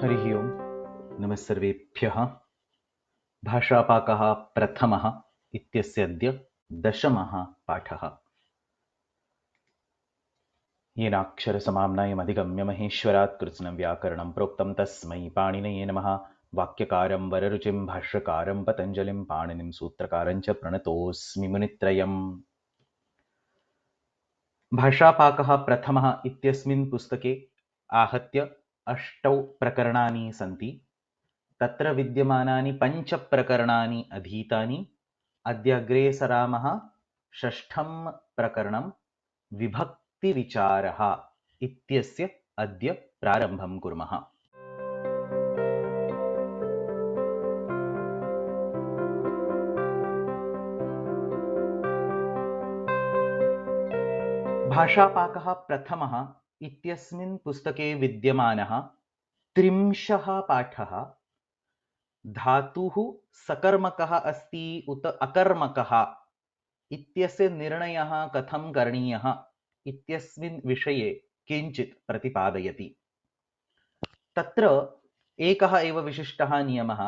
हरिः ओं नमः सर्वेभ्यः। भाषापाकः प्रथमः इत्यस्य अद्य 10मः पाठः। येनाक्षरसमाम्नायमधिगम्य महेश्वरात् कृत्स्नं व्याकरणं प्रोक्तं तस्मै पाणिनये नमः। वाक्यकारं वररुचिं भाष्यकारं पतञ्जलिं पाणिनिं सूत्रकारं च प्रणतोऽस्मि मुनित्रयम्। भाषापाकः प्रथमः इत्यस्मिन् पुस्तके आहत्य 8 प्रकरणानि सन्ति। तत्र विद्यमानानि 5 प्रकरणानि अधीतानि। अद्य अग्रे सरामः 6ठं प्रकरणं विभक्तिविचारः इत्यस्य अद्य प्रारम्भं कुर्मः। भाषापाकः प्रथमः इत्यस्मिन् पुस्तके विद्यमानः 30 पाठः धातुः सकर्मकः अस्ति उत अकर्मकः इत्यस्य निर्णयः कथं करणीयः इत्यस्मिन् विषये किञ्चित् प्रतिपादयति। तत्र एकः एव विशिष्टः नियमः,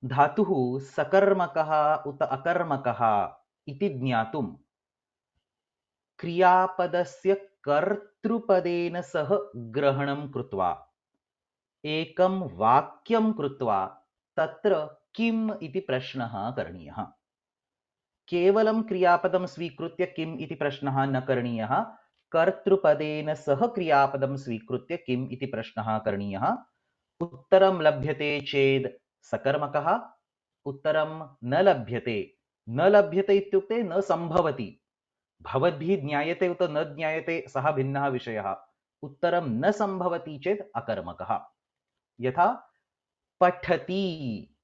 धातुः सकर्मकः उत अकर्मकः इति ज्ञातुं क्रियापदस्य कर्तृपदेन सह ग्रहणं कृत्वा एकं वाक्यं कृत्वा तत्र किम् इति प्रश्नः करणीयः। केवलं क्रियापदं स्वीकृत्य किम् इति प्रश्नः न करणीयः, कर्तृपदेन सह क्रियापदं स्वीकृत्य किम् इति प्रश्नः करणीयः। उत्तरं लभ्यते चेत् सकर्मकः, उत्तरं न लभ्यते इत्युक्ते न सम्भवति, भवद्भिः ज्ञायते उत न ज्ञायते सः भिन्नः विषयः। उत्तरं न सम्भवति चेत् अकर्मकः। यथा पठति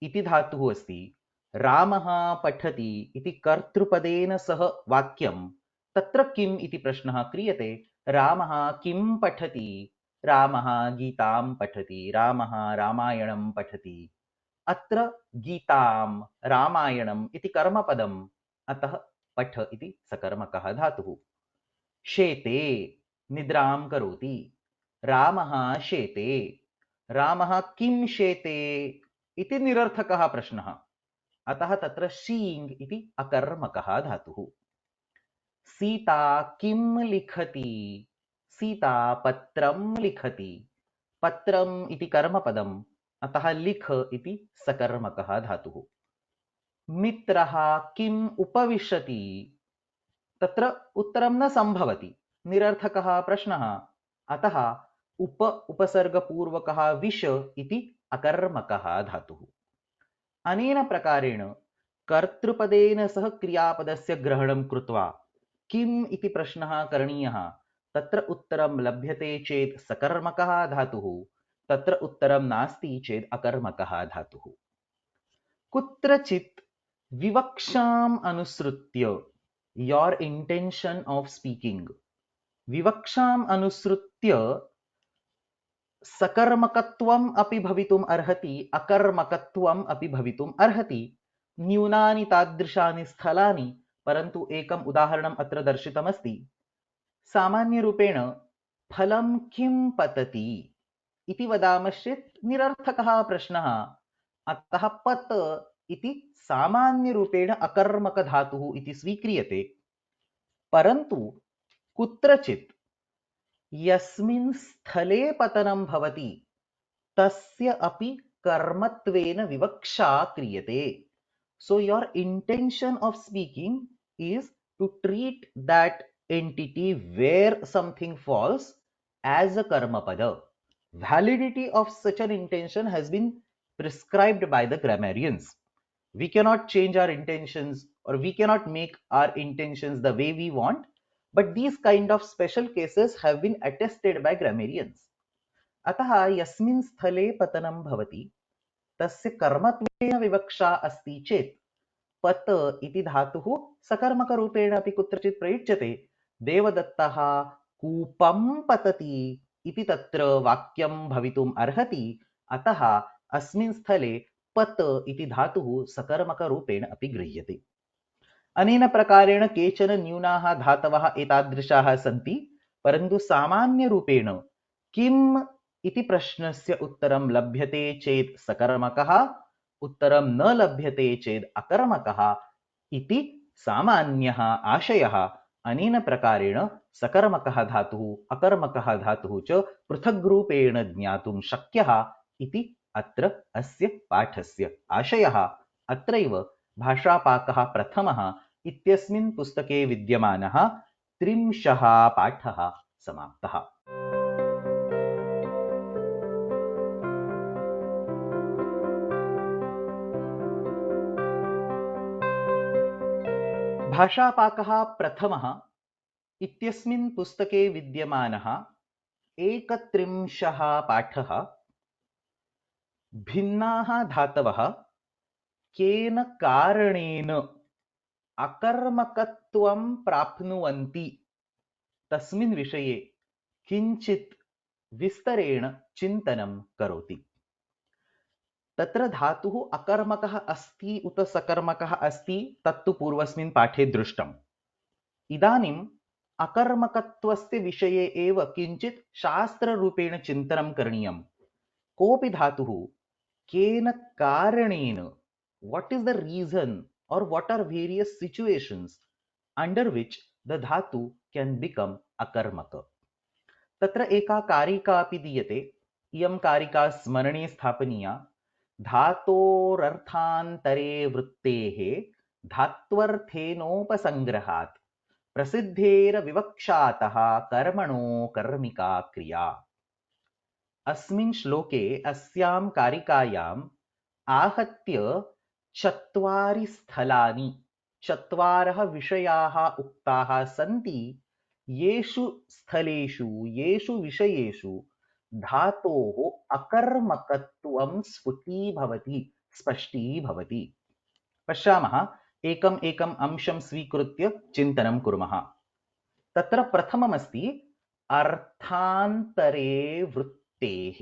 इति धातुः अस्ति, रामः पठति इति कर्तृपदेन सह वाक्यं, तत्र किम् इति प्रश्नः क्रियते। रामः किं पठति, रामः गीतां पठति, रामः रामायणं पठति। अत्र गीतां रामायणम् इति कर्मपदम्, अतः पठ इति सकर्मकः धातुः। शेते निद्रां करोति, रामः शेते, रामः किं शेते इति निरर्थकः प्रश्नः, अतः तत्र शीङ् इति अकर्मकः धातुः। सीता किं लिखति, सीता पत्रं लिखति, पत्रम् इति कर्मपदम्, अतः लिख इति सकर्मकः धातुः। मित्रः किम् उपविशति, तत्र उत्तरं न सम्भवति, निरर्थकः प्रश्नः, अतः उपसर्गपूर्वकः विश इति अकर्मकः धातुः। अनेन प्रकारेण कर्तृपदेन सह क्रियापदस्य ग्रहणं कृत्वा किम् इति प्रश्नः करणीयः। तत्र उत्तरं लभ्यते चेत् सकर्मकः धातुः, तत्र उत्तरं नास्ति चेत् अकर्मकः धातुः। कुत्रचित् विवक्षाम् अनुसृत्य, योर इंटेंशन ऑफ स्पीकिंग, विवक्षाम् अनुसृत्य सकर्मकत्वम् अपि भवितुम् अर्हति, अकर्मकत्वम् अपि भवितुम् अर्हति। न्यूनानि तादृशानि स्थलानि, परन्तु एकम् उदाहरणम् अत्र दर्शितमस्ति। सामान्यरूपेण फलं किं पतति इति वदामश्चेत् निरर्थकः प्रश्नः, अतः पत इति सामान्यरूपेण अकर्मकधातुः इति स्वीक्रियते। परन्तु कुत्रचित् यस्मिन् स्थले पतनं भवति तस्य अपि कर्मत्वेन विवक्षा क्रियते। So your intention of speaking is to treat that entity where something falls as a karma pada. Validity of such an intention has been prescribed by the grammarians. We cannot change our intentions, or we cannot make our intentions the way we want, but these kind of special cases have been attested by grammarians. अतः यस्मिन् स्थले पतनं भवति तस्य कर्मत्वेन विवक्षा अस्ति चेत् पत इति धातुः सकर्मकरूपेण अपि कुत्रचित् प्रयुज्यते। देवदत्तः कूपं पतति इति तत्र वाक्यं भवितुम् अर्हति, अतः अस्मिन् स्थले पत इति धातुः सकर्मकरूपेण अपि गृह्यते। अनेन प्रकारेण केचन न्यूनाः धातवः एतादृशाः सन्ति, परन्तु सामान्यरूपेण किम् इति प्रश्नस्य उत्तरं लभ्यते चेत् सकर्मकः, उत्तरं न लभ्यते चेत् अकर्मकः इति सामान्यः आशयः। अनेन प्रकारेण सकर्मकः धातुः अकर्मकः धातुः च पृथग्रूपेण ज्ञातुं शक्यः इति अत्र अस्य पाठस्य आशयः। अत्रैव भाषापाकः प्रथमः इत्यस्मिन् पुस्तके विद्यमानः 30 पाठः समाप्तः। भाषापाकः प्रथमः इत्यस्मिन् पुस्तके विद्यमानः 31 पाठः भिन्नाः धातवः केन कारणेन अकर्मकत्वं प्राप्नुवन्ति तस्मिन् विषये किञ्चित् विस्तरेण चिन्तनं करोति। तत्र धातुः अकर्मकः अस्ति उत सकर्मकः अस्ति तत्तु पूर्वस्मिन् पाठे दृष्टम्। इदानीम् अकर्मकत्वस्य विषये एव किञ्चित् शास्त्ररूपेण चिन्तनं करणीयम्। कोऽपि धातुः केन कारणेन, what is the reason or what are various situations under which the dhatu can become akarmaka. तत्र एका कारिका अपि दीयते। इयं कारिका स्मरणे स्थापनीया। धातोरर्थान्तरे वृत्तेः धात्वर्थेनोपसंग्रहात् प्रसिद्धेरविवक्षातः कर्मणो कर्मिका क्रिया। अस्मिन् श्लोके अस्यां कारिकायाम् आहत्य 4 स्थलानि, 4 विषयाः उक्ताः सन्ति, येषु स्थलेषु येषु विषयेषु धातोः अकर्मकत्वं स्पष्टीभवति। पश्यामः, एकम् एकम् अंशं स्वीकृत्य चिन्तनं कुर्मः। तत्र प्रथममस्ति अर्थान्तरे वृत्तेः।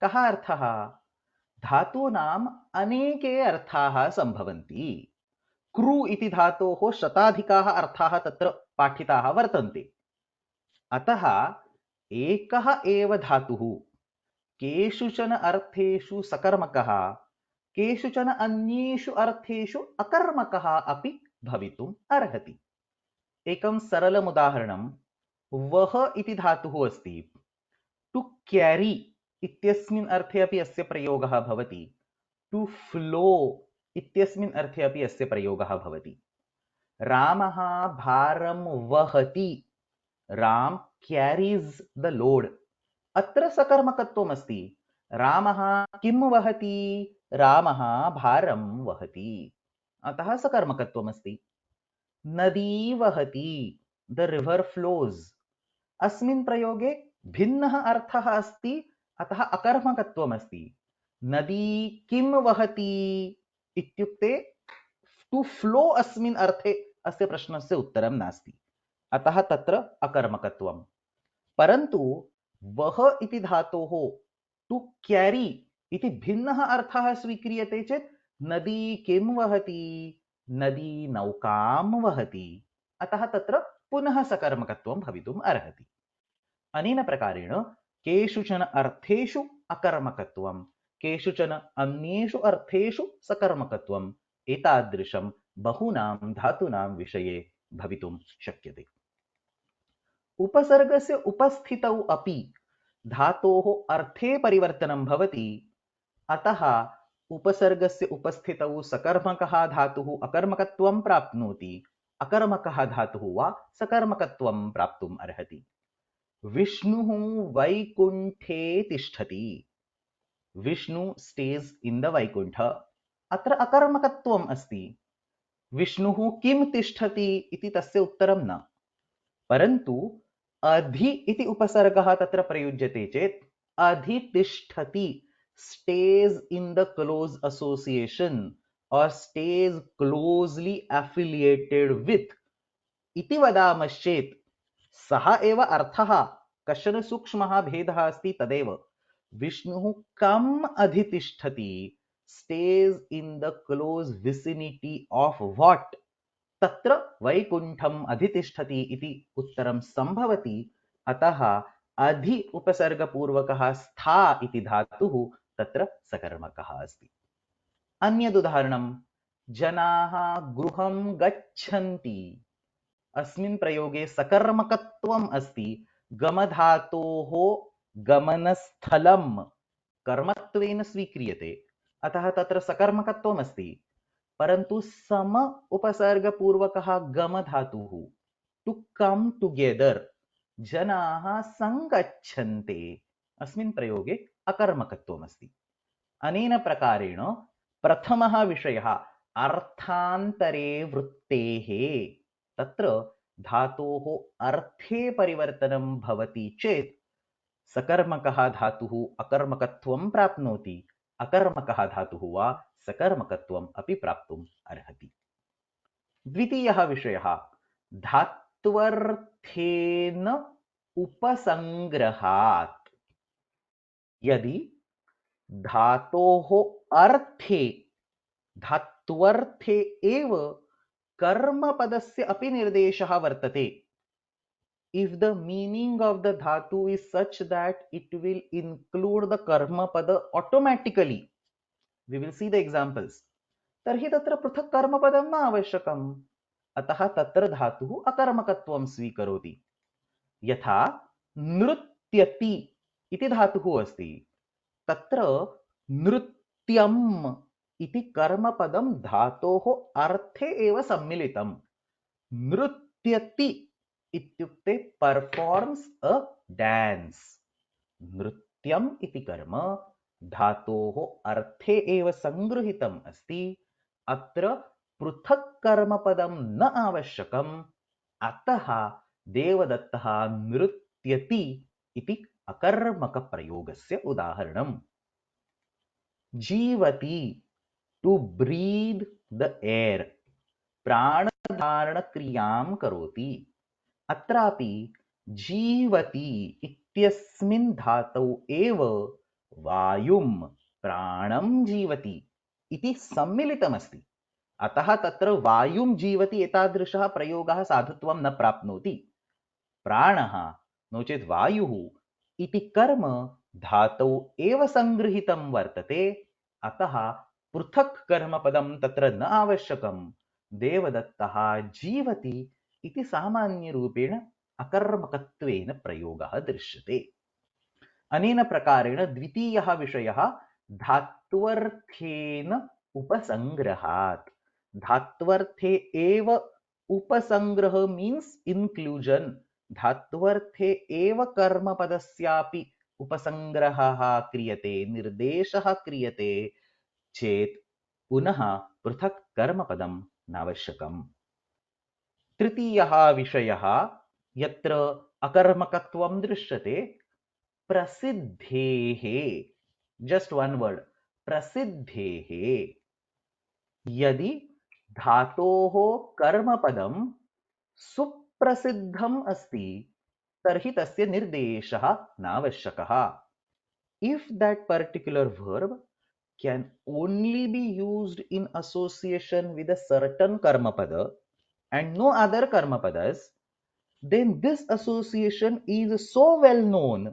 कः अर्थः? धातूनाम् अनेके अर्थाः सम्भवन्ति। कृ इति धातोः शताधिकाः अर्थाः तत्र पाठिताः वर्तन्ते। अतः एकः एव धातुः केषुचन अर्थेषु सकर्मकः, केषुचन अन्येषु अर्थेषु अकर्मकः अपि भवितुम् अर्हति। एकं सरलम् उदाहरणं, वह इति धातुः अस्ति। टु क्यारी इत्यस्मिन् अर्थे अपि अस्य प्रयोगः भवति। टु फ्लो इत्यस्मिन् अर्थे अपि अस्य प्रयोगः भवति। रामः भारं वहति। Ram carries the load. अत्र सकर्मकत्वम् अस्ति। रामः किं वहति? रामः भारं वहति। अतः सकर्मकत्वम् अस्ति। नदी वहति, द रिवर फ्लोज। अस्मिन् प्रयोगे भिन्नः अर्थः अस्ति, अतः अकर्मकत्वम् अस्ति। नदी किं वहति इत्युक्ते टु फ्लो अस्मिन् अर्थे अस्य प्रश्नस्य उत्तरं नास्ति, अतः तत्र अकर्मकत्वम्। परन्तु वह इति धातोः टु क्यारी इति भिन्नः अर्थः स्वीक्रियते चेत् नदी किं वहति? नदी नौकां वहति। अतः तत्र पुनः सकर्मकत्वं भवितुम् अर्हति। अनेन प्रकारेण केषुचन अर्थेषु अकर्मकत्वं, केषुचन अन्येषु अर्थेषु सकर्मकत्वम्, एतादृशं बहूनां धातूनां विषये भवितुं शक्यते। उपसर्गस्य उपस्थितौ अपि धातोः अर्थे परिवर्तनं भवति। अतः उपसर्गस्य उपस्थितौ सकर्मकः धातुः अकर्मकत्वं प्राप्नोति, अकर्मकः धातुः वा सकर्मकत्वं प्राप्तुम् अर्हति। विष्णुः वैकुण्ठे तिष्ठति। Vishnu stage in the Vaikuntha. अत्र अकर्मकत्वम् अस्ति। विष्णुः किं तिष्ठति इति तस्य उत्तरं न, परन्तु अधि इति उपसर्गः तत्र प्रयुज्यते चेत् अधितिष्ठति, stays in the close association or stays closely affiliated with इति वदामश्चेत् सः एव अर्थः। कश्चन सूक्ष्मः भेदः अस्ति तदेव। विष्णुः कम् अधितिष्ठति, stays in the close vicinity of what? तत्र वैकुण्ठम् अधितिष्ठति इति उत्तरं सम्भवति। अतः अधि उपसर्गपूर्वकः स्था इति धातुः तत्र सकर्मकः अस्ति। अन्यदुदाहरणं जनाः गृहं गच्छन्ति। अस्मिन् प्रयोगे सकर्मकत्वम् अस्ति। गमधातोः गमनस्थलं कर्मत्वेन स्वीक्रियते, अतः तत्र सकर्मकत्वम् अस्ति। परन्तु सम उपसर्गपूर्वकः गमधातुः टु कम् टुगेदर् जनाः सङ्गच्छन्ते अस्मिन् प्रयोगे अकर्मकत्वमस्ति। अनेन प्रकारेण प्रथमः विषयः अर्थान्तरे वृत्तेः, तत्र धातोः अर्थे परिवर्तनं भवति चेत् सकर्मकः धातुः अकर्मकत्वं प्राप्नोति, अकर्मकः धातुः वा सकर्मकत्वम् अपि प्राप्तुम् अर्हति। द्वितीयः विषयः धात्वर्थेन उपसंग्रहात्। यदि धातोः अर्थे धात्वर्थे एव कर्मपदस्य अपि निर्देशः वर्तते, if the meaning of the dhatu is such that it will include the karmapada automatically, we will see the examples, तर्हि तत्र पृथक् कर्मपदं न आवश्यकम्, अतः तत्र धातुः अकर्मकत्वं स्वीकरोति। यथा नृत्यति इति धातुः अस्ति, तत्र नृत्यम् इति कर्मपदं धातोः अर्थे एव सम्मिलितम्। नृत्यति इत्युक्ते परफॉर्म्स अ डांस। नृत्यम् इति कर्म धातोः अर्थे एव संगृहीतम् अस्ति, अत्र पृथक् कर्मपदं न आवश्यकम्, अतः देवदत्तः नृत्यति इति अकर्मकप्रयोगस्य उदाहरणम्। जीवति टू ब्रीद द एयर, प्राणधारणक्रियां करोति। अत्रापि जीवति इत्यस्मिन् धातौ एव वायुं प्राणं जीवति इति सम्मिलितमस्ति, अतः तत्र वायुं जीवति एतादृशः प्रयोगः साधुत्वं न प्राप्नोति। प्राणः नो चेत् वायुः इति कर्म धातौ एव संगृहीतं वर्तते, अतः पृथक् कर्मपदं तत्र न आवश्यकम्। देवदत्तः जीवति इति सामान्यरूपेण अकर्मकत्वेन प्रयोगः दृश्यते। अनेन प्रकारेण द्वितीयः विषयः धात्वर्थेन उपसंग्रहात्। धात्वर्थे एव उपसंग्रह मीन्स् इन्क्लूजन्। धात्वर्थे एव कर्मपदस्यापि उपसंग्रहः क्रियते, निर्देशः क्रियते चेत् पुनः पृथक् कर्मपदं नावश्यकम्। तृतीयः विषयः यत्र अकर्मकत्वं दृश्यते प्रसिद्धेः। जस्ट वन वर्ड, प्रसिद्धेः। यदि धातोः कर्मपदं सुप्रसिद्धम् अस्ति तर्हि तस्य निर्देशः नावश्यकः। If that particular verb can only be used in association with a certain karmapada and no other karmapadas, then this association is so well known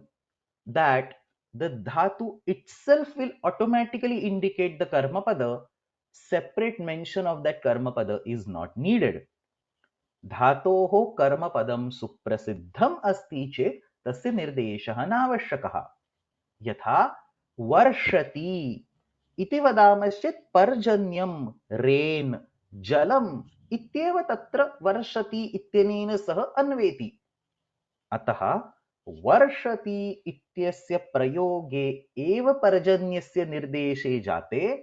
that the dhatu itself will automatically indicate the karmapada. Separate mention of that karmapada is not needed. धातोः कर्मपदं सुप्रसिद्धम् अस्ति चेत् तस्य निर्देशः नावश्यकः। यथा वर्षति इति वदामश्चेत् पर्जन्यं rain जलम् इत्येव तत्र वर्षति इत्यनेन सह अन्वेति, अतः वर्षति इत्यस्य प्रयोगे एव पर्जन्यस्य निर्देशे जाते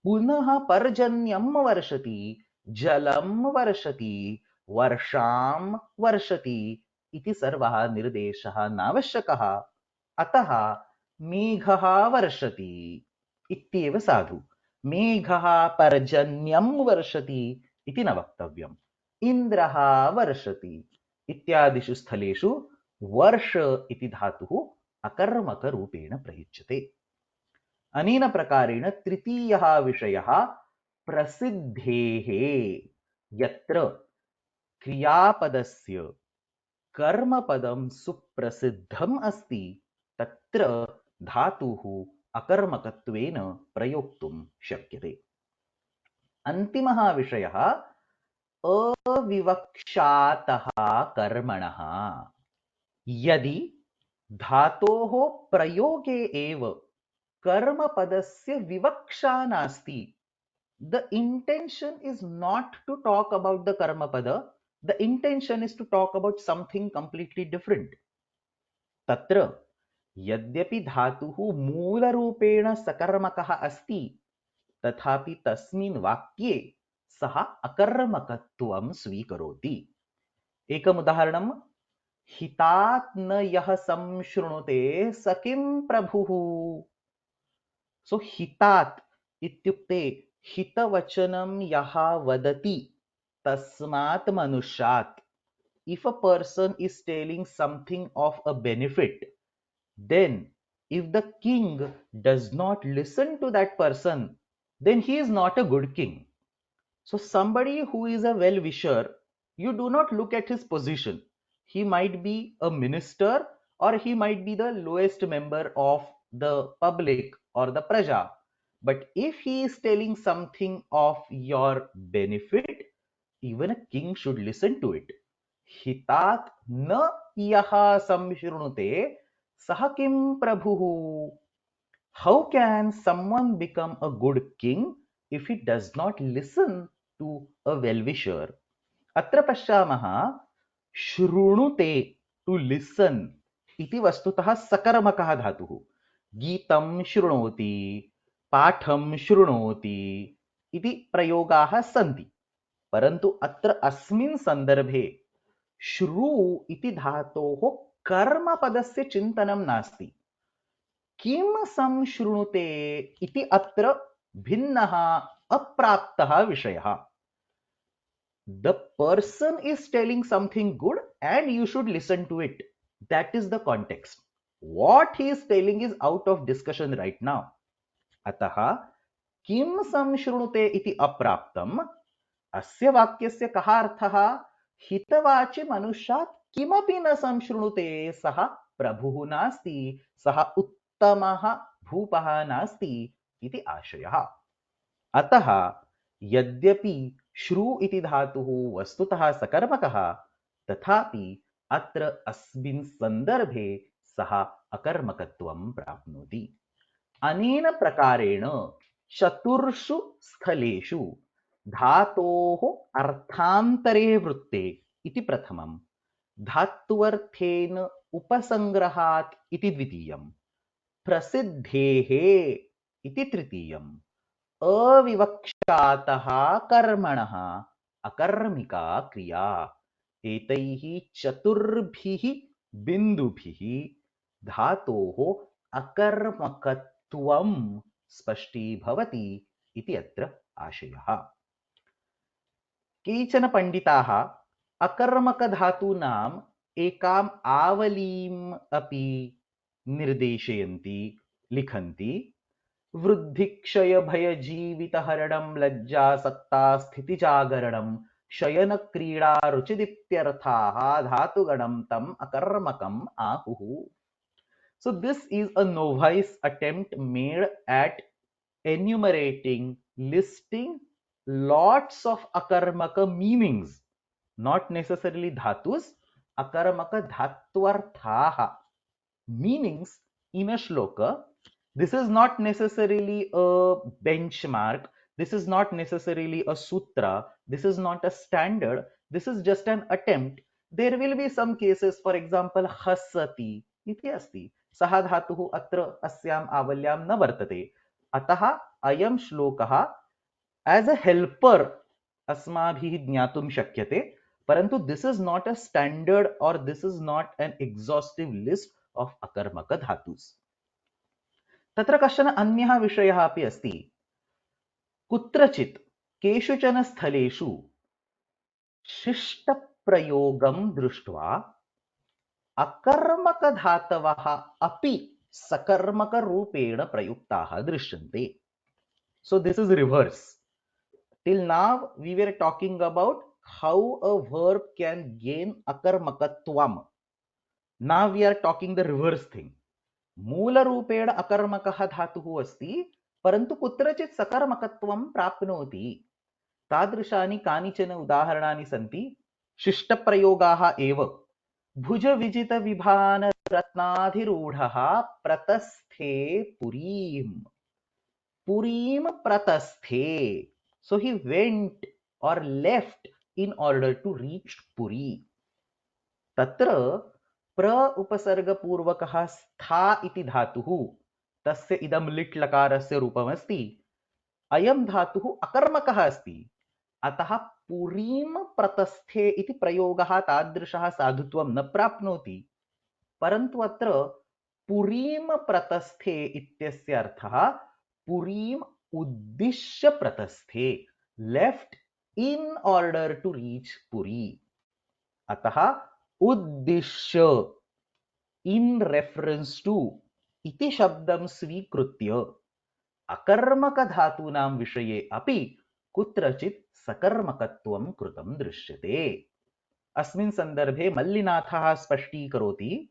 पुनः पर्जन्यं वर्षति, जलं वर्षति, वर्षां वर्षति इति सर्वः निर्देशः नावश्यकः, अतः मेघः वर्षति इत्येव साधु। मेघः पर्जन्यं वर्षति इति न वक्तव्यम्। इन्द्रः वर्षति इत्यादिषु स्थलेषु वर्ष इति धातुः अकर्मकरूपेण प्रयुज्यते। अनेन प्रकारेण तृतीयः विषयः प्रसिद्धेः, यत्र क्रियापदस्य कर्मपदं सुप्रसिद्धम् अस्ति तत्र धातुः अकर्मकत्वेन प्रयोक्तुं शक्यते। अन्तिमः विषयः अविवक्षातः कर्मणः। यदि धातोः प्रयोगे एव कर्मपदस्य विवक्षा नास्ति, the intention is not to talk about the karmapada, the intention is to talk about something completely different. तत्र यद्यपि धातुः मूलरूपेण सकर्मकः अस्ति तथापि तस्मिन् वाक्ये सः अकर्मकत्वं स्वीकरोति। एकम् उदाहरणं, हितात् न यः संशृणुते स किं प्रभुः। सो हितात् इत्युक्ते हितवचनं यः वदति तस्मात् मनुष्यात्। If a person is telling something of a benefit, then if the king does not listen to that person, then he is not a good king. So somebody who is a well-wisher, you do not look at his position. He might be a minister or he might be the lowest member of the public or the praja. But if he is telling something of your benefit, even a king should listen to it. हितात् न यः संशृणुते सः किं प्रभुः. How can someone become a good king if he does not listen to a well-wisher? अत्र पश्यामः, शृणुते to listen इति वस्तुतः सकर्मकः धातुः। गीतं शृणोति, पाठं शृणोति इति प्रयोगाः सन्ति, परन्तु अत्र अस्मिन् सन्दर्भे श्रु इति धातोः कर्मपदस्य चिन्तनं नास्ति। किं संशृणुते इति अत्र भिन्नः अप्राप्तः विषयः। The person is telling something good and you should listen to it. That is the context. What he is telling is out of discussion right now. अतः किं संशृणुते इति अप्राप्तम्। अस्य वाक्यस्य कः अर्थः? हितवाचि मनुष्यात् किमपि न संशृणुते सः प्रभुः नास्ति, सः उत्तमः भूपः नास्ति इति आशयः। अतः यद्यपि श्रु इति धातुः वस्तुतः सकर्मकः, तथापि अत्र अस्मिन् सन्दर्भे सः अकर्मकत्वं प्राप्नोति। अनेन प्रकारेण चतुर्षु स्थलेषु धातोः अर्थान्तरे वृत्ते इति प्रथमं, धात्वर्थेन उपसंग्रहात् इति द्वितीयं, प्रसिद्धेः इति तृतीयम्, अविवक्षातः कर्मणः अकर्मिका क्रिया। एतैः चतुर्भिः बिन्दुभिः धातोः अकर्मकत्वं स्पष्टीभवति इति अत्र आशयः। केचन पण्डिताः अकर्मकधातूनाम् एकाम् आवलीम् अपि निर्देशयन्ति, लिखन्ति। वृद्धिक्षयभयजीवितहरणं लज्जासक्तास्थितिजागरणं शयनक्रीडारुचिदित्यर्थाः धातुगणं तम् अकर्मकम् आहुः. So this is a novice attempt made at enumerating, listing lots of akarmaka meanings, not necessarily dhatus, akarmaka dhatvarthaha meanings in a shloka. This is not necessarily a benchmark, this is not necessarily a sutra, this is not a standard, this is just an attempt. There will be some cases, for example hasati इति अस्ति, सः धातुः अत्र अस्याम् आवल्यां न वर्तते, अतः अयं श्लोकः as a helper अस्माभिः ज्ञातुं शक्यते, परन्तु this is not a standard or this is not an exhaustive list of अकर्मक धातुस्. तत्र कश्चन अन्यः विषयः अपि अस्ति। कुत्रचित् केषुचन स्थलेषु शिष्टप्रयोगं दृष्ट्वा अकर्मकधातवः अपि सकर्मकरूपेण प्रयुक्ताः दृश्यन्ते. So this is reverse. Till now we were talking about how a verb can gain akarmakatvam. Now we are talking the reverse thing. मूलरूपेण अकर्मकः धातुः अस्ति, परन्तु कुत्रचित् सकर्मकत्वं प्राप्नोति। तादृशानि कानिचन उदाहरणानि सन्ति। शिष्टप्रयोगाः एव। भुजविजितविभानरत्नाधिरूढः प्रतस्थे पुरीम्। पुरीम pratasthe. So he went or left in order to reach Puri. तत्र प्र उपसर्गपूर्वकः स्था इति धातुः, तस्य इदं लिट् लकारस्य रूपमस्ति। अयं धातुः अकर्मकः अस्ति, अतः पुरीं प्रतस्थे इति प्रयोगः तादृशः साधुत्वं न प्राप्नोति। परन्तु अत्र पुरीं प्रतस्थे इत्यस्य अर्थः पुरीम् उद्दिश्य प्रतस्थे, left in order to reach Puri. अतः उद्दिश्य इन रेफरेंस टू इति शब्दं स्वीकृत्य अकर्मक धातूनां विषये अपि कुत्रचित् सकर्मकत्वं कृतं दृश्यते। अस्मिन् सन्दर्भे मल्लिनाथः स्पष्टीकरोति,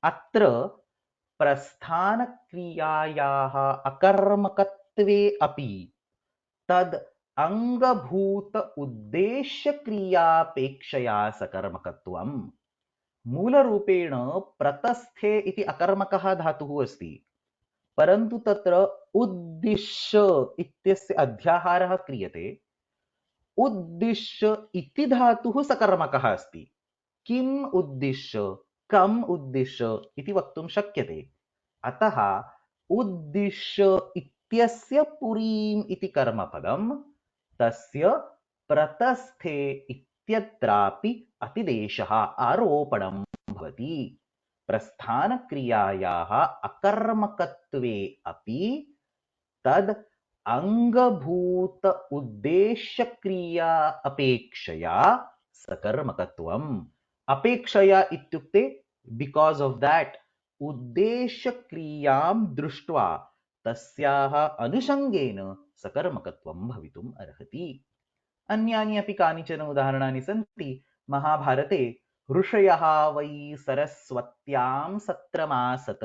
अत्र प्रस्थानक्रियायाः अकर्मकत्वे अपि तद् अंगभूत उद्देश्यक्रियापेक्षया सकर्मकत्वम्। मूलरूपेण प्रतस्थे इति अकर्मकः धातुः अस्ति, परन्तु तत्र उद्दिश्य इत्यस्य अध्याहारः क्रियते। उद्दिश्य इति धातुः सकर्मकः अस्ति। किम् उद्दिश्य, कम् उद्दिश्य इति वक्तुं शक्यते। अतः उद्दिश्य इत्यस्य पुरीम् इति कर्मपदं तस्य प्रतस्थे इत्यत्रापि अतिदेशः आरोपणं भवति। प्रस्थानक्रियायाः अकर्मकत्वे अपि तद् अंगभूत उद्देश्यक्रिया अपेक्षया सकर्मकत्वम्। अपेक्षया इत्युक्ते बिकॉज ऑफ दैट उद्देश्यक्रियां दृष्ट्वा तस्याः अनुषंगेन सकर्मकत्वं भवितुम् अर्हति। अन्यानि अपि कानिचन उदाहरणानि सन्ति। महाभारते ऋषयः वै सरस्वत्यां सत्रमासत।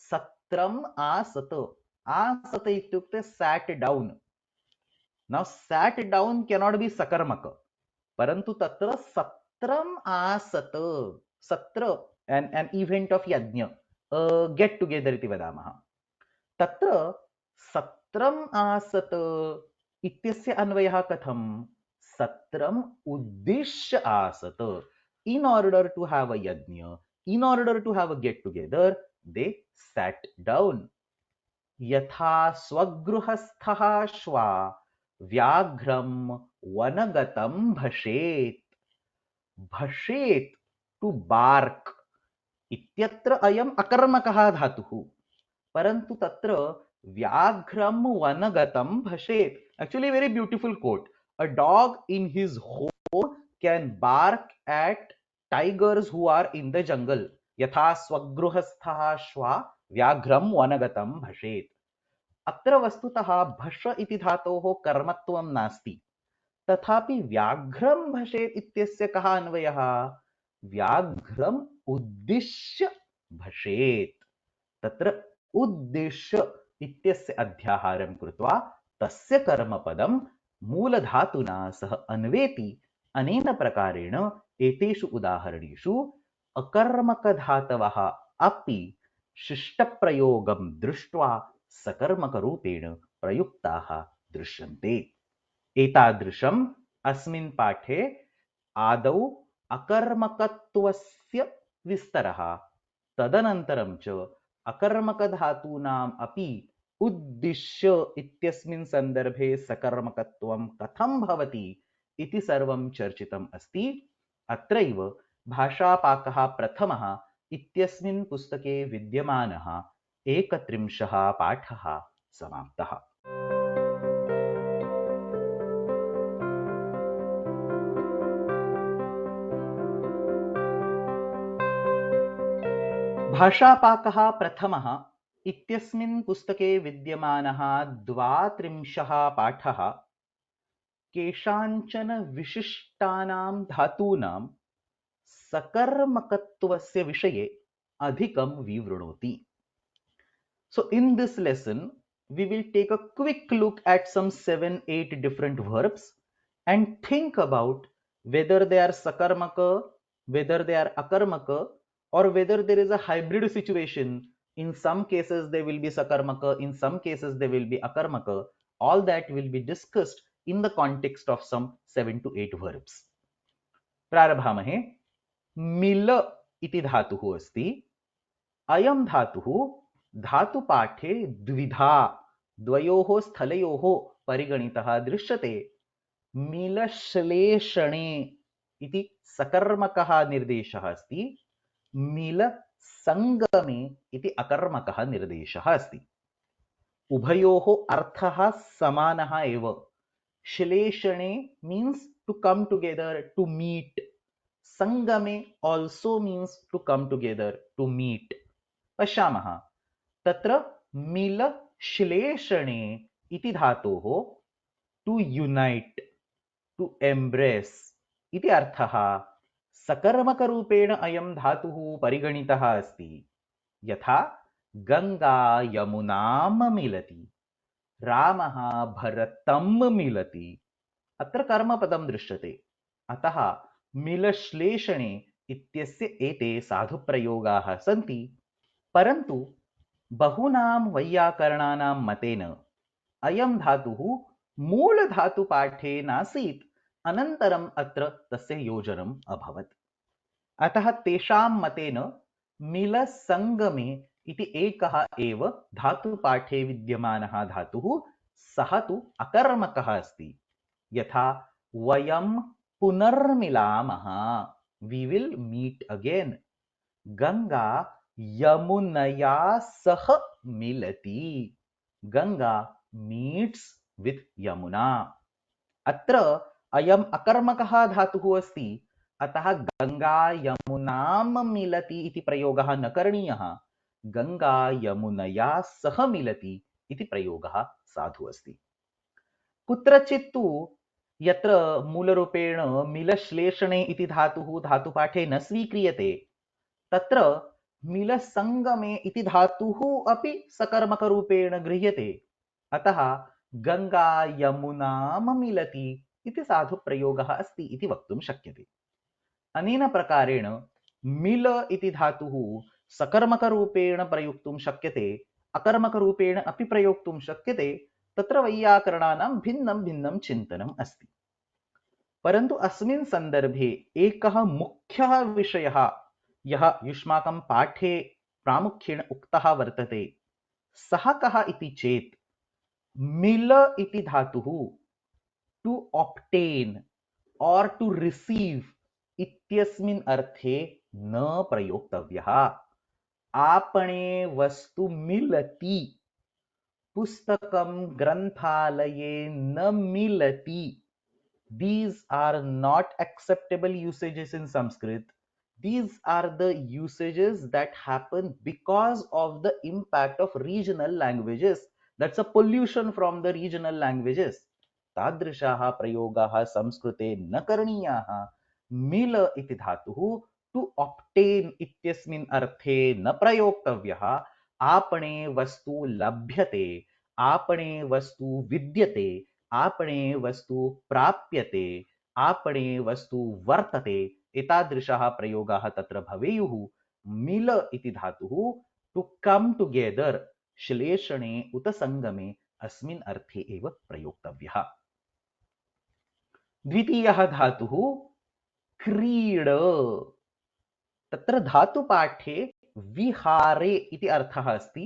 सत्रम् आसत। आसत इत्युक्ते sat down. Now sat down cannot be sakarmak, परन्तु तत्र सत्रम् आसत, सत्र an event of यज्ञ, get together इति वदामः। तत्र सत्रम् आसत इत्यस्य अन्वयः कथं? सत्रम् उद्दिश्य आसत। In order to have a yajna, in order to have a get together, they sat down. यथा स्वगृहस्थः श्वा व्याघ्रं वनगतं भषेत्। भषेत् टू बार्क इत्यत्र अयम् अकर्मकः धातुः, परन्तु तत्र व्याघ्रं वनगतं भषेत्। Actually very beautiful quote. A dog in his home can bark at tigers who are in the jungle. यथा स्वगृहस्थः श्वा व्याघ्रं वनगतं भषेत्। अत्र वस्तुतः भष इति धातोः कर्मत्वं नास्ति, तथापि व्याघ्रं भषेत् इत्यस्य कः अन्वयः? व्याघ्रम् उद्दिश्य भषेत्। तत्र उद्दिश्य इत्यस्य अध्याहारं कृत्वा तस्य कर्मपदं मूलधातुना सह अन्वेति। अनेन प्रकारेण एतेषु उदाहरणेषु अकर्मकधातवः अपि शिष्टप्रयोगं दृष्ट्वा सकर्मकरूपेण प्रयुक्ताः दृश्यन्ते। एतादृशम् अस्मिन् पाठे आदौ अकर्मकत्वस्य विस्तरः, तदनन्तरं च अकर्मकधातूनाम् अपि उद्दिश्य इत्यस्मिन् सन्दर्भे सकर्मकत्वं कथं भवति इति सर्वं चर्चितम् अस्ति। अत्रैव भाषापाकः प्रथमः इत्यस्मिन् पुस्तके विद्यमानः 31 पाठः समाप्तः। भाषापाकः प्रथमः इत्यस्मिन् पुस्तके विद्यमानः 32 पाठः केषाञ्चन विशिष्टानां धातूनां सकर्मकत्वस्य विषये अधिकं विवृणोति. So in this lesson, we will take a quick look at some 7-8 different verbs and think about whether they are sakarmaka, whether they are akarmaka, or whether there is a hybrid situation. In some cases they will be sakarmaka, in some cases they will be akarmaka. All that will be discussed in the context of some 7 to 8 verbs. प्रारभामहे. मिल इति धातुः अस्ति. अयं धातुः धातुपाठे द्विधा द्वयोः स्थलयोः परिगणितः दृश्यते. मिलश्लेषणे इति सकर्मकः निर्देशः अस्ति. मिलसङ्गमे इति अकर्मकः निर्देशः अस्ति. उभयोः अर्थः समानः एव. श्लेषणे means to come together, to meet. Sangame also means to come together, to meet. पश्यामः. तत्र मिलश्लेषणे इति धातोः to unite, to embrace इति अर्थः. सकर्मकरूपेण अयं धातुः परिगणितः अस्ति. यथा गंगा यमुनां मिलति, रामः भरतं मिलति. अत्र कर्मपदं दृश्यते. अतः मिलश्लेषणे इत्यस्य एते साधुप्रयोगाः सन्ति. परन्तु बहूनां वैयाकरणानां मतेन अयं धातुः मूलधातुपाठे नासीत्. अनन्तरम् अत्र तस्य योजनम् अभवत्. अतः तेषां मतेन मिलसङ्गमे इति एकः एव धातुपाठे विद्यमानः धातुः. सः तु अकर्मकः अस्ति. यथा वयं पुनर्मिलामः, we will meet again. Ganga यमुनया सह मिलति, गंगा meets with यमुना. अत्र अयम् अकर्मकः धातुः अस्ति. अतः गंगा यमुनां मिलति इति प्रयोगः न करणीयः. गंगा यमुनया सह मिलति इति प्रयोगः साधु अस्ति. कुत्रचित् तु यत्र मूलरूपेण मिलश्लेषणे इति धातुः धातुपाठे न स्वीक्रियते, तत्र मिलसङ्गमे इति धातुः अपि सकर्मकरूपेण गृह्यते. अतः गंगा यमुनां मिलति इति साधुप्रयोगः अस्ति इति वक्तुं शक्यते. अनेन प्रकारेण मिल इति धातुः सकर्मकरूपेण प्रयोक्तुं शक्यते, अकर्मकरूपेण अपि प्रयोक्तुं शक्यते. तत्र वैयाकरणानां भिन्नं भिन्नं चिन्तनम् अस्ति. परन्तु अस्मिन् सन्दर्भे एकः मुख्यः विषयः यः युष्माकं पाठे प्रामुख्येन उक्तः वर्तते, सः कः इति चेत् मिल इति धातुः टु ऑब्टेन और टु रिसीव इत्यस्मिन् अर्थे न प्रयोक्तव्यः. आपणे वस्तु मिलति, पुस्तकं ग्रंथालये न मिलति. These are not acceptable usages in Sanskrit. These are the usages that happen because of the impact of regional languages. That's a pollution from the regional languages. तादृशाः प्रयोगाः संस्कृते न करणीयाः. मिल इति धातुः टु ऑब्टेन इत्यस्मिन् अर्थे न प्रयोक्तव्यः. आपणे वस्तु लभ्यते, आपणे वस्तु विद्यते, आपणे वस्तु प्राप्यते, आपणे वस्तु वर्तते. एतादृशाः प्रयोगाः तत्र भवेयुः. मिल इति धातुः टु कम टुगेदर श्लेषणे उत संगमे अस्मिन् अर्थे एव प्रयोक्तव्यः. द्वितीयः धातुः क्रीड. तत्र धातुपाठे विहारे इति अर्थः अस्ति.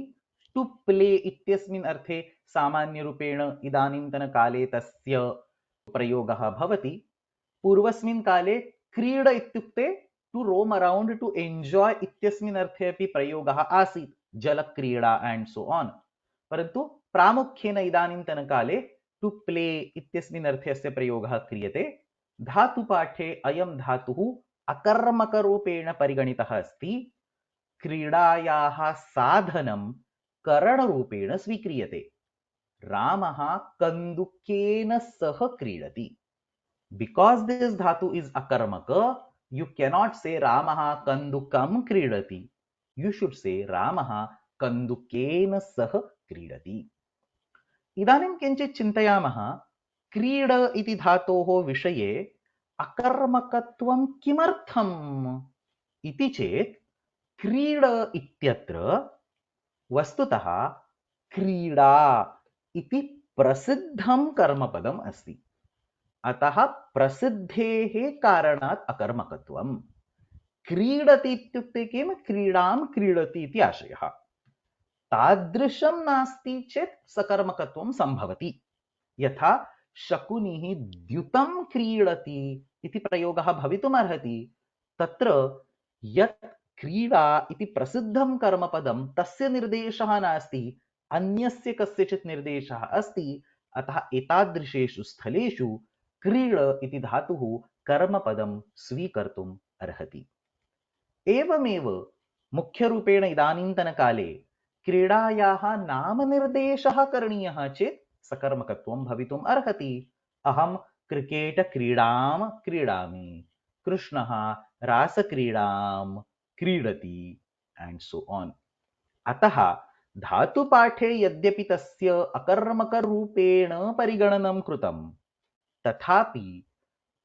टु प्ले इत्यस्मिन् अर्थे सामान्यरूपेण इदानीन्तनकाले तस्य प्रयोगः भवति. पूर्वस्मिन् काले क्रीड इत्युक्ते to roam around, to enjoy इत्यस्मिन् अर्थे अपि प्रयोगः आसीत्. जलक्रीडा एंड सो ऑन. परन्तु प्रामुख्येन इदानीन्तनकाले टु प्ले इत्यस्मिन् अर्थे अस्य प्रयोगः क्रियते. धातुपाठे अयं धातुः अकर्मकरूपेण परिगणितः अस्ति. क्रीडायाः साधनं करणरूपेण स्वीक्रियते. रामः कन्दुकेन सह क्रीडति. Because this dhatu is akarmaka, You cannot say Ramah Kandukam Kridati. You should say Ramah Kandukena Sah Kridati. इदानीं किञ्चित् चिन्तयामः क्रीड इति धातोः विषये अकर्मकत्वं किमर्थम् इति चेत् क्रीड इत्यत्र वस्तुतः क्रीडा इति प्रसिद्धं कर्मपदम् अस्ति। अतः प्रसिद्धेः कारणात् अकर्मकत्वम्। क्रीडति इत्युक्ते किं? क्रीडां क्रीडति इति आशयः। तादृशं नास्ति चेत् सकर्मकत्वं सम्भवति। यथा शकुनिः द्युतं क्रीडति इति प्रयोगः भवितुम् अर्हति। तत्र यत् क्रीडा इति प्रसिद्धं कर्मपदं तस्य निर्देशः नास्ति, अन्यस्य कस्यचित् निर्देशः अस्ति। अतः एतादृशेषु स्थलेषु क्रीड इति धातुः कर्मपदं स्वीकर्तुम् अर्हति। एवमेव मुख्यरूपेण इदानीन्तनकाले क्रीडायाः नामनिर्देशः करणीयः चेत् सकर्मकत्वं भवितुम् अर्हति। अहं क्रिकेट क्रीडां क्रीडामि, कृष्णः रासक्रीडां क्रीडति एंड सो ऑन। अतः धातुपाठे यद्यपि तस्य अकर्मकरूपेण परिगणनं कृतं, तथापि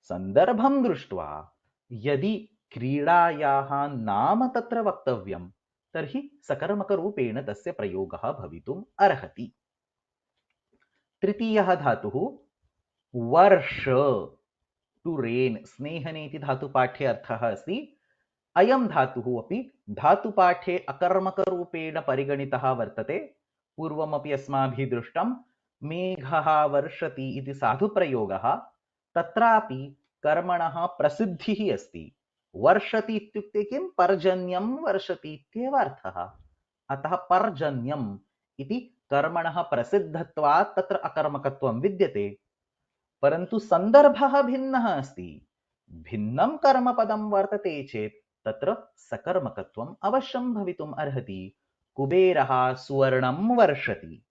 संदर्भं दृष्ट्वा यदि क्रीडायाः नाम तत्र वक्तव्यं तर्हि सकर्मकरूपेण तस्य प्रयोगः भवितुम् अर्हति। तृतीयः धातुः वर्ष, टू रेन। स्नेहने इति धातुपाठे अर्थः अस्ति। अयं धातुः अपि धातुपाठे अकर्मकरूपेण परिगणितः वर्तते। पूर्वमपि अस्माभिः दृष्टं मेघः वर्षति इति साधुप्रयोगः। तत्रापि कर्मणः प्रसिद्धिः अस्ति। वर्षति इत्युक्ते किं? पर्जन्यं वर्षति इत्येव अर्थः। अतः पर्जन्यम् इति कर्मणः प्रसिद्धत्वात् तत्र अकर्मकत्वं विद्यते। परन्तु सन्दर्भः भिन्नः अस्ति। भिन्नं कर्मपदं वर्तते चेत् तत्र सकर्मकत्वम् अवश्यं भवितुम् अर्हति। कुबेरः सुवर्णं वर्षति।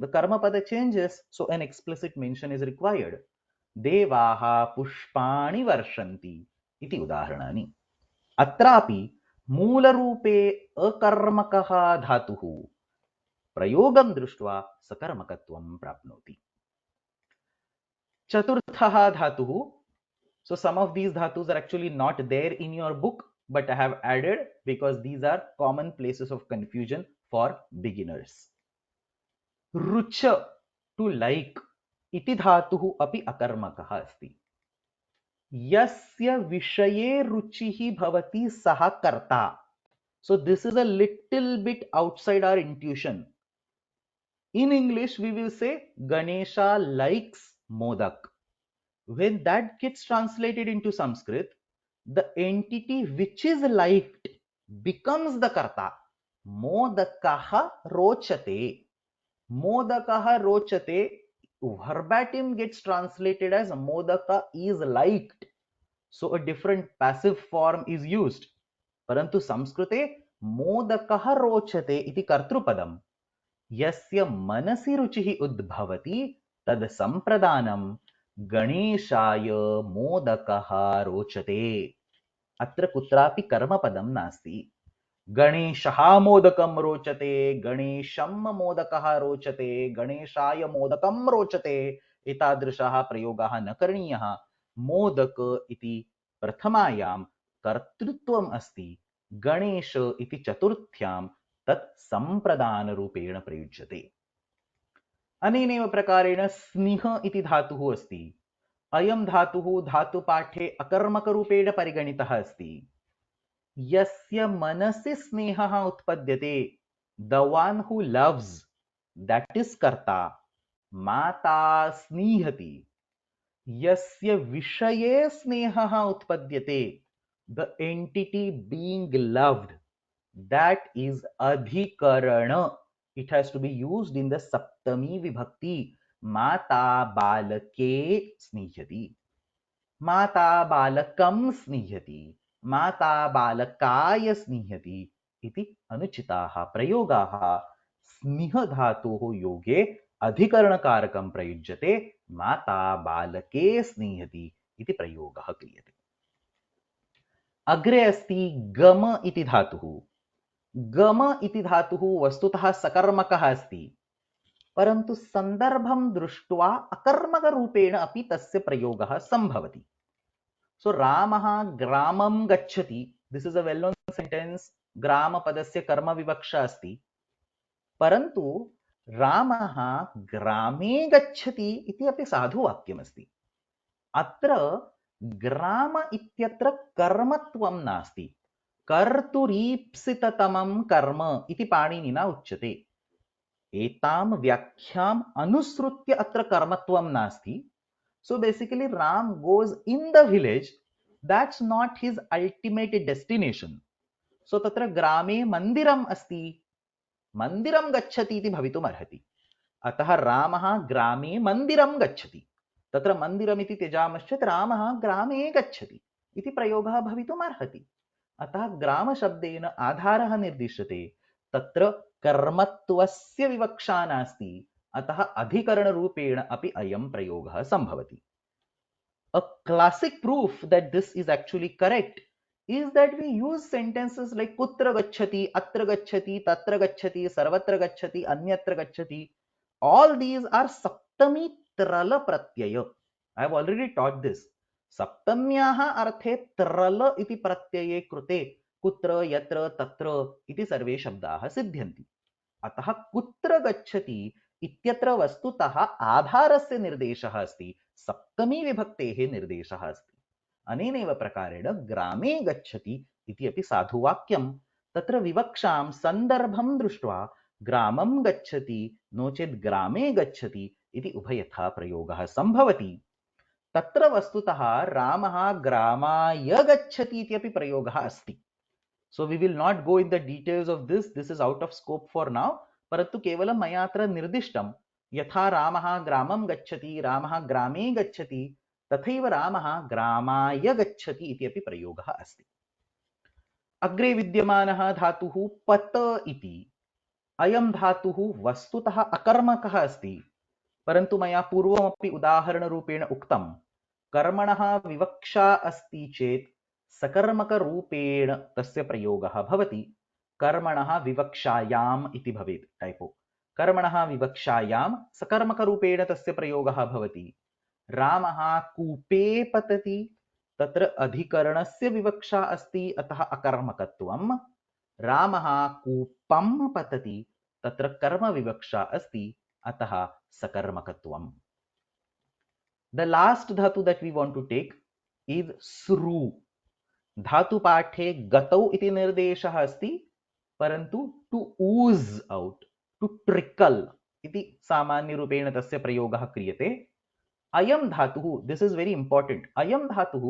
The karmapada changes, so an explicit mention is required. देवाः पुष्पाणि वर्षन्ति इति उदाहरणानि। अत्रापि मूलरूपे अकर्मकः धातुः प्रयोगं दृष्ट्वा सकर्मकत्वं प्राप्नोति। चतुर्थः धातुः, so some of these dhatus are actually not there in your book, but I have added because these are common places of confusion for beginners. रुच, to like इति धातुः अपि अकर्मकः अस्ति। यस्य विषये रुचिः भवति सः कर्ता। So this is a little bit outside our intuition. In English we will say Ganesha likes modak. When that gets translated into Sanskrit, the entity which is liked becomes the karta. Modakaha rochate. Modakaha rochate verbatim gets translated as Modaka is liked. So a different passive form is used. Parantu Samskrute Modakaha rochate iti kartrupadam. Yasya manasi ruchihi udbhavati tad sampradanam Ganeshaya modakaha rochate. Atra kutrapi karmapadam nasti. Ganeshah modakam rochate, Ganesham modakaha rochate, Ganeshaya modakam rochate. Etadrishaha prayogaha न करणीयः। मोदक इति प्रथमायां कर्तृत्वम् अस्ति, गणेश इति चतुर्थ्यां तत् संप्रदानरूपेण प्रयुज्यते। अनेनैव प्रकारेण स्निह इति धातुः अस्ति। अयं धातुः धातुपाठे अकर्मकरूपेण परिगणितः अस्ति। यस्य मनसि स्नेहः उत्पद्यते, the one who loves, that is कर्ता। माता स्नीहति। यस्य विषये स्नेहः उत्पद्यते, the entity being loved, that is अधिकरण. It has to be used in the सप्तमी विभक्ति। माता बालके स्निह्यति, माता बालकं स्निह्यति, माता बालकाय स्निह्यति इति अनुचिताः प्रयोगाः। स्निह धातोः योगे अधिकरणकारकं प्रयुज्यते। माता बालके स्निह्यति इति प्रयोगः क्रियते। अग्रे अस्ति गम इति धातुः। गम इति धातुः वस्तुतः सकर्मकः अस्ति, परन्तु सन्दर्भं दृष्ट्वा अकर्मकरूपेण अपि तस्य प्रयोगः सम्भवति। सो रामः ग्रामं गच्छति, this is a well known sentence. ग्राम पदस्य कर्म विवक्षा अस्ति, परन्तु रामः ग्रामे गच्छति इति अपि साधुवाक्यमस्ति। अत्र ग्राम इत्यत्र कर्मत्वं नास्ति, कर्तुरीप्सिततमं कर्म इति पाणिनिना उच्यते। एतां व्याख्याम् अनुसृत्य अत्र कर्मत्वं नास्ति। So basically Ram goes in the village, that's not his ultimate destination. So तत्र ग्रामे मन्दिरम् अस्ति, मन्दिरं गच्छति इति भवितुम् अर्हति। अतः रामः ग्रामे मन्दिरं गच्छति, तत्र मन्दिरम् इति त्यजामश्चेत् रामः ग्रामे गच्छति इति प्रयोगः भवितुम् अर्हति। अतः ग्रामशब्देन आधारः निर्दिश्यते, तत्र कर्मत्वस्य विवक्षा नास्ति, अतः अधिकरणरूपेण अपि अयं प्रयोगः सम्भवति। A classic proof that this is actually correct is that we use sentences like kutra gacchati, atra gacchati, tatra gacchati, sarvatra gacchati, anyatra gacchati. All these are saptami trala pratyaya. I have already taught this. Saptamyaha arthe trala iti pratyये कृते कुत्र यत्र तत्र इति सर्वे शब्दाः सिद्ध्यन्ति। अतः कुत्र गच्छति इत्यत्र वस्तुतः आधारस्य निर्देशः अस्ति, सप्तमी विभक्तेः निर्देशः अस्ति। अनेनैव प्रकारेण ग्रामे गच्छति इति अपि साधुवाक्यं, तत्र विवक्षां सन्दर्भं दृष्ट्वा ग्रामं गच्छति नो चेत् ग्रामे गच्छति इति उभयथा प्रयोगः सम्भवति। तत्र वस्तुतः रामः ग्रामाय गच्छति इति अपि प्रयोगः अस्ति। So we will not go in the details of this. This is out of scope for now. परन्तु केवलं मया अत्र निर्दिष्टं, यथा रामः ग्रामं गच्छति, रामः ग्रामे गच्छति, तथैव रामः ग्रामाय गच्छति इति अपि प्रयोगः अस्ति। अग्रे विद्यमानः धातुः पत इति। अयं धातुः वस्तुतः अकर्मकः अस्ति, परन्तु मया पूर्वमपि उदाहरणरूपेण उक्तं, कर्मणः विवक्षा अस्ति चेत् सकर्मकरूपेण तस्य प्रयोगः भवति। कर्मणः विवक्षायाम् इति भवेत्, टाइपो। कर्मणः विवक्षायां सकर्मकरूपेण तस्य प्रयोगः भवति। रामः कूपे पतति, तत्र अधिकरणस्य विवक्षा अस्ति, अतः अकर्मकत्वम्। रामः कूपं पतति, तत्र कर्मविवक्षा अस्ति, अतः सकर्मकत्वम्। The last dhatu that we want to take is sru. धातुपाठे गतौ इति निर्देशः अस्ति, परन्तु to ooze out, to trickle इति सामान्यरूपेण तस्य प्रयोगः क्रियते। अयं धातुः, दिस इज वेरी इंपॉर्टेंट, अयं धातुः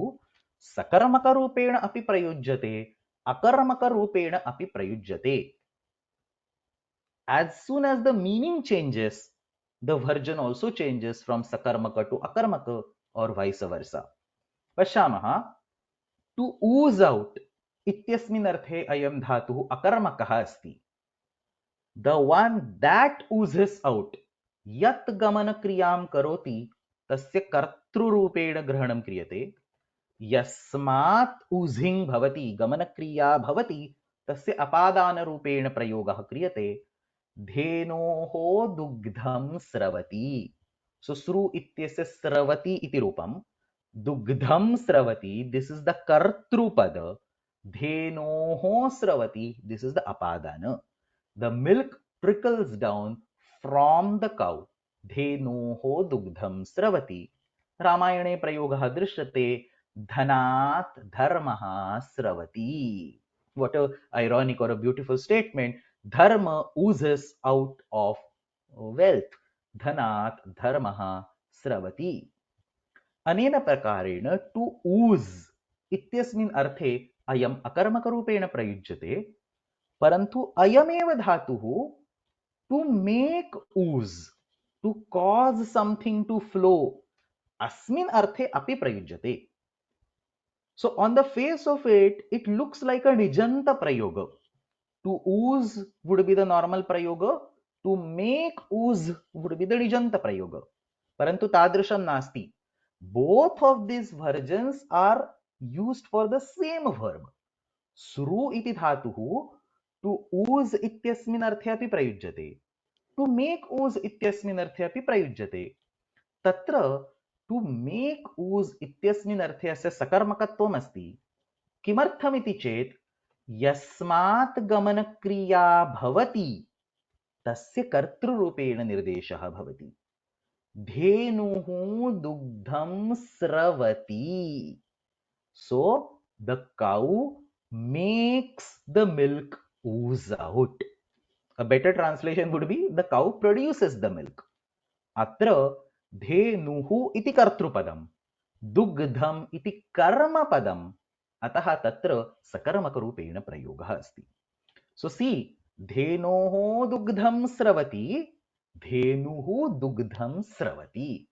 सकर्मकरूपेण अपि प्रयुज्यते, अकर्मकरूपेण अपि प्रयुज्यते। As soon as the meaning changes, the version also changes from sakarmaka to akarmaka or vice versa. पश्यामः, टू ooze out इत्यस्मिन् अर्थे अयं धातुः अकर्मकः अस्ति। The one that oozes out, यत् गमनक्रियां करोति तस्य कर्तृरूपेण ग्रहणं क्रियते। यस्मात् oozing भवति, गमनक्रिया भवति, तस्य अपादानरूपेण प्रयोगः क्रियते। धेनोः दुग्धं स्रवति। सो स्रु इत्यस्य स्रवति इति रूपं, दुग्धं स्रवति, दिस इज द कर्तृपद, धेनोः स्रवति, दिस इज द अपादान। The milk trickles down from the cow, धेनोः दुग्धं स्रवति। रामायणे प्रयोगः दृश्यते, धनात् धर्मः स्रवति। What a ironic or a beautiful statement. Dharma oozes out of wealth. धनात् धर्मः स्रवति। अनेन प्रकारेण टू ऊज इत्यस्मिन् अर्थे अयम् अकर्मकरूपेण प्रयुज्यते, परन्तु अयमेव धातुः to make ooze, to cause something to flow, अस्मिन् अर्थे अपि प्रयुज्यते। So on the face of it, it looks like a nijanta prayoga. To ooze would be the normal prayoga, to make ooze would be the nijanta prayoga, parantu tadrisham nasti. Both of these versions are used for the same verb. Sru iti धातुः to ooze इत्यस्मिन् अर्थे अपि प्रयुज्यते, to make ooze इत्यस्मिन् अर्थे अपि प्रयुज्यते. तत्र to make ooze इत्यस्मिन् अर्थे अस्य सकर्मकत्वम् अस्ति. किमर्थमिति चेत् यस्मात् गमनक्रिया भवति तस्य कर्तृरूपेण निर्देशः भवति. धेनुः दुग्धं स्रवति. So the cow makes the milk ooze out. A better translation would be the cow produces the milk. अत्र धेनुः इति कर्तृपदं, दुग्धम् इति कर्मपदम्, अतः तत्र सकर्मकरूपेण प्रयोगः अस्ति. So see, धेनोः दुग्धं स्रवति, धेनुः दुग्धं स्रवति.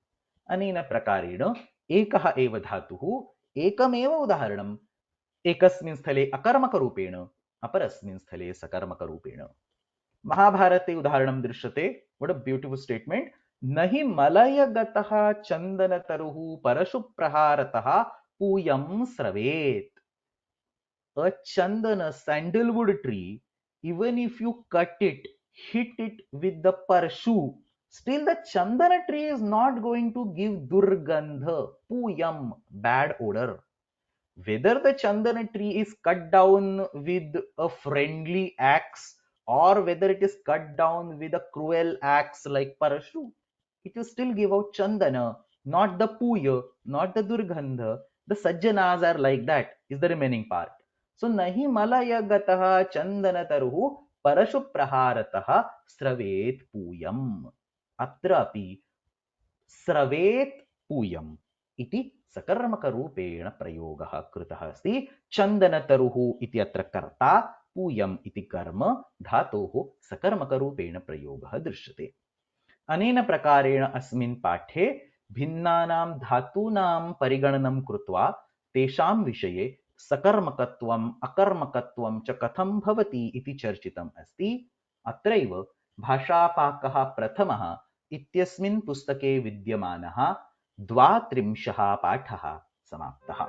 अनेन प्रकारेण एकः एव धातुः एकमेव उदाहरणम् एकस्मिन् स्थले अकर्मकरूपेण अपरस्मिन् स्थले सकर्मकरूपेण. महाभारते उदाहरणं दृश्यते. What a beautiful statement. नहि मलयगतः चन्दनतरुः परशुप्रहारतः पूयं स्रवेत्. A chandana sandalwood tree, even if you cut it, hit it with the parshu, still the chandana tree is not going to give durgandha, puyam, bad odor. Whether the chandana tree is cut down with a friendly axe or whether it is cut down with a cruel axe like parshu, it will still give out chandana, not the puya, not the durgandha. The sajjanas are like that, is the remaining part. So nahi malayagataha chandanataruhu parashu praharatah sravet puyam. Atrapi स्रवेत् पूयम् इति सकर्मकरूपेण प्रयोगः कृतः अस्ति. चन्दनतरुः इति अत्र कर्ता, पूयम् इति कर्म, धातोः सकर्मकरूपेण प्रयोगः दृश्यते. अनेन प्रकारेण अस्मिन् पाठे भिन्नानां धातूनां परिगणनं कृत्वा तेषां विषये सकर्मकत्वम् अकर्मकत्वं च कथं भवति इति चर्चितम् अस्ति. अत्रैव भाषापाकः प्रथमः इत्यस्मिन् पुस्तके विद्यमानः 32 पाठः समाप्तः.